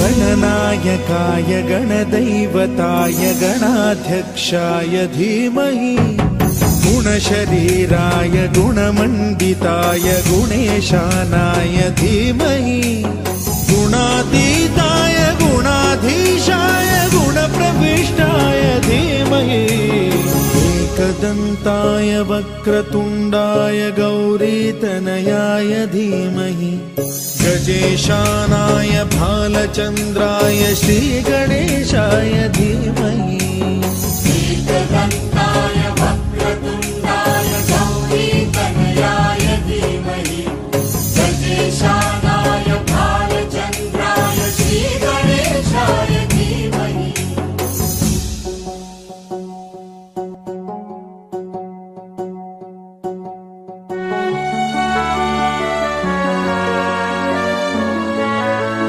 गणनायकाय गणदैवताय गणाध्यक्षाय धीमहि गुणशरीराय गुणमण्डिताय गुणेशानाय धीमहि गुणातीताय गुणाधीशाय गुणप्रविष्टाय धीमहि एकदन्ताय वक्रतुण्डाय गौरीतनयाय धीमहि गजेशानाय भालचन्द्राय श्रीगणेशाय धीमहि